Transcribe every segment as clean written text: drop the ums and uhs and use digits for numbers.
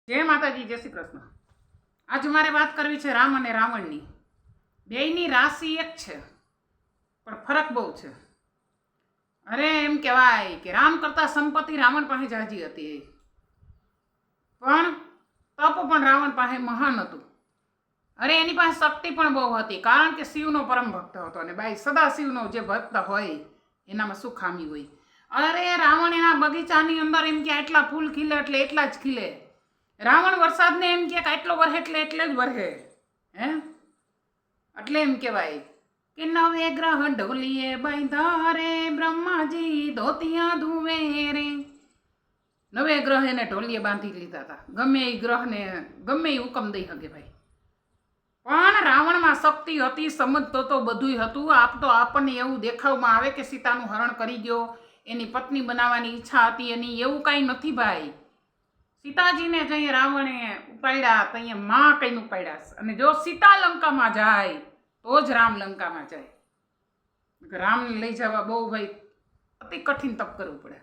જય માતાજી, જય શ્રી કૃષ્ણ. આજે મારે વાત કરવી છે રામ અને રાવણની. બેયની રાશિ એક છે પણ ફરક બહુ છે. અરે એમ કહેવાય કે રામ કરતાં સંપત્તિ રાવણ પાસે જાજી હતી, પણ તપ પણ રાવણ પાસે મહાન હતું. અરે એની પાસે શક્તિ પણ બહુ હતી, કારણ કે શિવનો પરમ ભક્ત હતો. અને ભાઈ સદા શિવનો જે ભક્ત હોય એનામાં શું ખામી હોય? અરે રાવણ એના બગીચાની અંદર એમ કે આટલા ફૂલ ખીલે એટલે એટલા જ ખીલે. રાવણ વરસાદને એમ કે આટલો વરહે એટલે જ વરહે. એટલે એમ કહેવાય કે નવે ગ્રહ ઢોલીએ બાંધા રે, બ્રહ્માજી ધોતિયા ધુવે રે. નવે ગ્રહ એને ઢોલીએ બાંધી લીધા હતા. ગમે એ ગ્રહને ગમે એ હુકમ દઈ શકે ભાઈ. પણ રાવણમાં શક્તિ હતી, સમજતો તો બધુંય હતું. તો આપણને એવું દેખાવમાં આવે કે સીતાનું હરણ કરી ગયો, એની પત્ની બનાવવાની ઈચ્છા હતી એની. એવું કાંઈ નથી ભાઈ. સીતાજીને જઈએ રાવણે ઉપાડ્યા તો અહીંયા માં કઈને ઉપાડ્યા. અને જો સીતા લંકામાં જાય તો જ રામ લંકામાં જાય. રામને લઈ જવા બહુ ભાઈ અતિ કઠિન તપ કરવું પડે.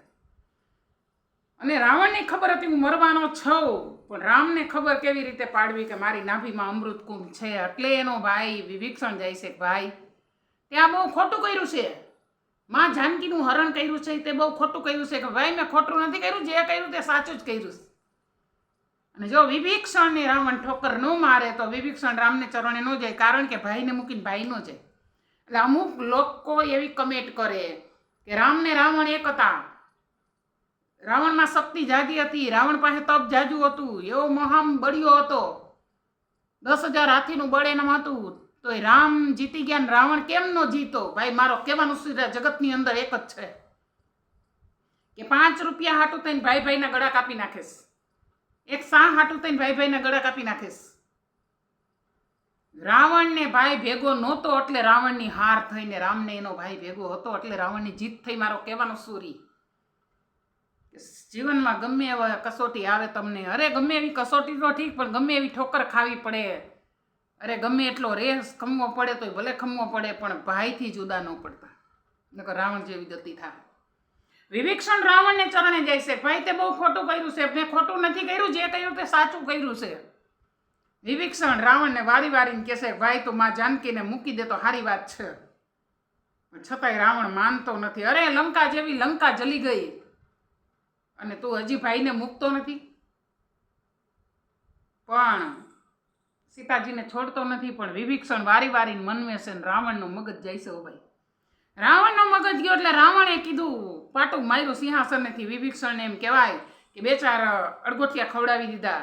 અને રાવણને ખબર હતી હું મરવાનો છું, પણ રામને ખબર કેવી રીતે પાડવી કે મારી નાભીમાં અમૃત કુંભ છે. એટલે એનો ભાઈ વિભીક્ષણ જાય છે, ભાઈ ત્યાં બહુ ખોટું કર્યું છે. માં જાનકીનું હરણ કર્યું છે તે બહુ ખોટું કર્યું છે. કે ભાઈ મેં ખોટું નથી કર્યું, જે કર્યું તે સાચું જ કર્યું છે. અને જો વિભીક્ષણને રાવણ ઠોકર ન મારે તો વિભીક્ષણ રામને ચરણે ન જાય, કારણ કે ભાઈને મૂકીને ભાઈ ન જાય. એટલે અમુક લોકો એવી કમેન્ટ કરે કે રામ ને રાવણ એક હતા, રાવણમાં શક્તિ જાજી હતી, રાવણ પાસે તપ જાજુ હતું, એવો મહાન બળિયો હતો, 10,000 હાથીનું બળ એનામાં હતું, તો એ રામ જીતી ગયા ને રાવણ કેમ ન જીતો? ભાઈ મારો કહેવાનું જગતની અંદર એક જ છે કે 5 રૂપિયા હાટું થઈને ભાઈ ભાઈના ગળા કાપી નાખેશ, એક શાહ હાટું થઈને ભાઈ ભાઈના ગળા કાપી નાખેશ. રાવણને ભાઈ ભેગો નહોતો એટલે રાવણની હાર થઈને રામને એનો ભાઈ ભેગો હતો એટલે રાવણની જીત થઈ. મારો કહેવાનો સૂરી જીવનમાં ગમે એવા કસોટી આવે તમને, અરે ગમે એવી કસોટી તો ઠીક, પણ ગમે એવી ઠોકર ખાવી પડે, અરે ગમે એટલો રેસ ખમવો પડે તો ભલે ખમવો પડે, પણ ભાઈથી જુદા ન પડતા, નકર રાવણ જેવી ગતિ થાય. વિભીક્ષણ રાવણને ચરણે જાય છે, ભાઈ તે બહુ ખોટું કર્યું છે, મેં ખોટું નથી કર્યું, જે કર્યું તે સાચું કર્યું છે. વિભીક્ષણ રાવણને વારી વારીને કહેશે ભાઈ તું માં જાનકીને મૂકી દે તો સારી વાત છે, છતાંય રાવણ માનતો નથી. અરે લંકા જેવી લંકા જલી ગઈ અને તું હજી ભાઈને મૂકતો નથી. પણ સીતાજીને છોડતો નથી, પણ વિભીક્ષણ વારી વારીને મનવે છે ને રાવણનો મગજ જાય છે. ભાઈ રાવણનો મગજ ગયો એટલે રાવણે કીધું પાટું માર્યું સિંહાસનેથી. વિભીક્ષણને એમ કહેવાય કે 2-4 અડગોઠિયા ખવડાવી દીધા.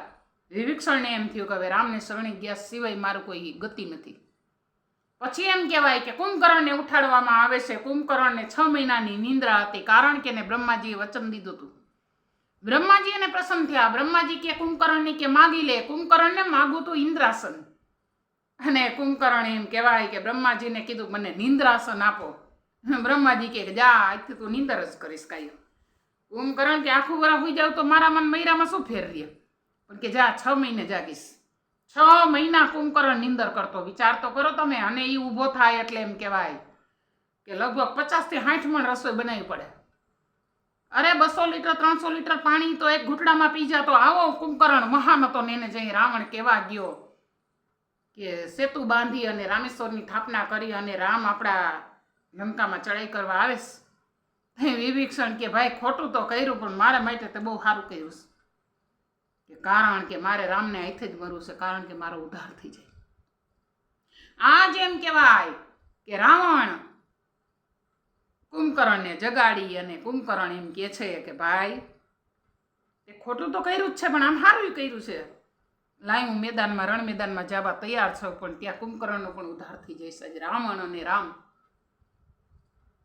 વિભીક્ષણને એમ થયું કે હવે રામને શરણે ગયા સિવાય મારું કોઈ ગતિ નથી. પછી એમ કહેવાય કે કુંભકર્ણને ઉઠાડવામાં આવે છે. કુંભકર્ણને 6 મહિનાની નિંદ્રા હતી, કારણ કે એને બ્રહ્માજીએ વચન દીધું હતું. બ્રહ્માજી એને પ્રસન્ન થયા. બ્રહ્માજી કે કુંભકર્ણને કે માગી લે. કુંભકર્ણને માગું તું ઇન્દ્રાસન. અને કુંભકર્ણ એમ કહેવાય કે બ્રહ્માજીને કીધું મને નિંદ્રાસન આપો. બ્રહ્માજી કે જા આજથી તું નિંદર જ કરીશ કાંઈ. કુંભકર્ણ કે આખું વરસ હોઈ જાવ તો મારા મન મૈરામાં શું ફેર રહે? પણ કે જા 6 મહિને જાગીશ. 6 મહિના કુંભકર્ણ નિંદર કરતો. વિચાર તો કરો તમે. અને એ ઊભો થાય એટલે એમ કહેવાય કે લગભગ 50 થી 60 મણ રસોઈ બનાવવી પડે. અરે 200 લીટર 300 લીટર પાણી તો એક ઘૂંટડામાં પી જતો. આવો કુંભકર્ણ મહાન હતો ને એને જઈ રાવણ કહેવા ગયો કે સેતુ બાંધી અને રામેશ્વરની સ્થાપના કરી અને રામ આપણા લંકામાં ચડાઈ કરવા આવે છે. વિભીક્ષણ કે ભાઈ ખોટું તો કર્યું, પણ મારા માટે તો બહુ સારું કર્યું છે, કે કારણ કે મારે રામને હાથે જ મરવું છે, કારણ કે મારો ઉદ્ધાર થઈ જાય. આ જેમ કહેવાય કે રાવણ કુંભકર્ણને જગાડી અને કુંભકર્ણ એમ કહે છે કે ભાઈ તે ખોટું તો કર્યું જ છે, પણ આમ સારું કર્યું છે. લાય હું મેદાનમાં રણ મેદાનમાં જવા તૈયાર છું, પણ ત્યાં કુંભકર્ણનો પણ ઉદ્ધાર થઈ જશે. રાવણ અને રામ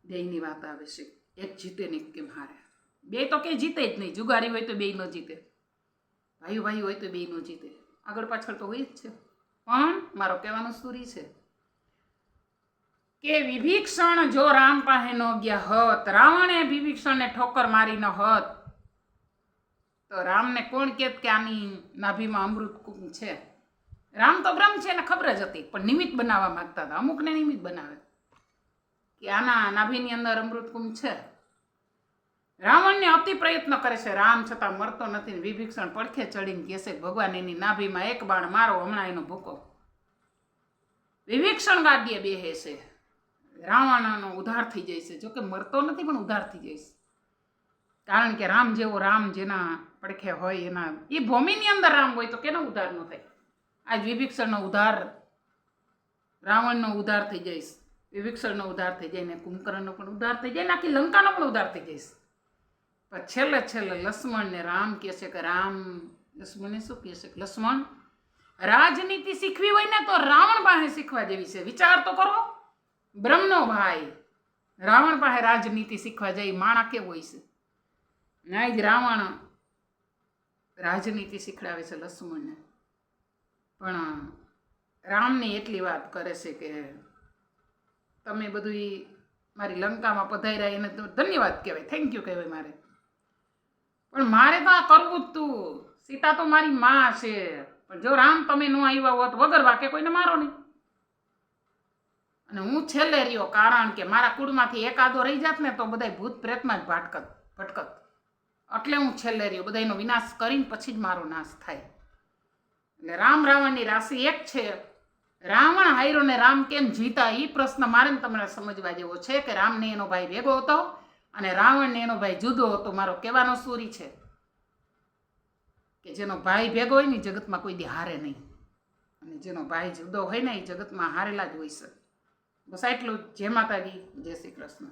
બેયની વાત આવે છે. એક જીતે ને એક કેમ હારે. બે તો કે જીતે જ નહીં. જુગારી હોય તો બે ન જીતે, ભાઈ ભાઈ હોય તો બે ન જીતે, આગળ પાછળ તો હોય જ છે. પણ મારો કહેવાનો સૂરી છે કે વિભીક્ષણ જો રામ પાસે ન ગયા હોત, રાવણે વિભીક્ષણને ઠોકર મારી ન હોત, તો રામને કોણ કહેત કે આની નાભીમાં અમૃત કુંભ છે. રામ તો બ્રહ્મ છે એને ખબર જ હતી, પણ નિમિત્ત બનાવવા માંગતા હતા. અમુકને નિમિત્ત બનાવે કે આના નાભીની અંદર અમૃત કુંભ છે. રાવણને અતિ પ્રયત્ન કરે છે રામ, છતાં મરતો નથી. વિભીષણ પડખે ચડીને કહે છે ભગવાન એની નાભીમાં એક બાણ મારો, હમણાં એનો ભૂકો. વિભીષણ ગાદીએ બેહે છે, રાવણનો ઉદ્ધાર થઈ જાય છે. જોકે મરતો નથી પણ ઉદ્ધાર થઈ જાય છે, કારણ કે રામ જેવો રામ જેના પડખે હોય એના એ ભૂમિની અંદર રામ હોય તો કેનો ઉદ્ધાર ન થાય. આજ વિભીષણનો ઉદ્ધાર, રાવણનો ઉદ્ધાર થઈ જાય છે, વિભીષણનો ઉદ્ધાર થઈ જાય ને કુંભકર્ણનો પણ ઉદ્ધાર થઈ જાય ને આખી લંકાનો પણ ઉદ્ધાર થઈ જાય છે. પણ છેલ્લે છેલ્લે લક્ષ્મણને રામ કહે છે કે રામ, લક્ષ્મણને શું કહે છે કે લક્ષ્મણ, રાજનીતિ શીખવી હોય ને તો રાવણ પાસે શીખવા જેવી છે. વિચાર તો કરો, બ્રહ્મનો ભાઈ રાવણ પાસે રાજનીતિ શીખવા જાય, માણા કેવો હોય છે. ના જ રાવણ રાજનીતિ શીખડાવે છે લક્ષ્મણને. પણ રામને એટલી વાત કરે છે કે તમે બધું મારી લંકામાં પધાર્યા એને તો ધન્યવાદ કહેવાય, થેન્ક યુ કહેવાય મારે, પણ મારે તો આ કરવું જ તું. સીતા તો મારી માં છે, પણ જો રામ તમે ન આવ્યા હોત વગર વાકે કોઈને મારો નહીં. અને હું છેલ્લે રહ્યો, કારણ કે મારા કુળમાંથી એકાદો રહી જાત ને તો બધા ભૂત પ્રેતમાં જ ભટકત. એટલે હું છેલ્લે રહ્યો, બધાનો વિનાશ કરીને પછી જ મારો નાશ થાય. એટલે રામ રાવણની રાશિ એક છે. રાવણ હાર્યો ને રામ કેમ જીતા, એ પ્રશ્ન મારે ને તમને સમજવા જેવો છે કે રામને એનો ભાઈ ભેગો હતો અને રાવણને એનો ભાઈ જુદો હતો. મારો કહેવાનો સૂરી છે કે જેનો ભાઈ ભેગો હોય ને જગતમાં કોઈ દી હારે નહીં, અને જેનો ભાઈ જુદો હોય ને એ જગતમાં હારેલા જ હોય છે. બસ આટલું. જય માતાજી, જય શ્રી કૃષ્ણ.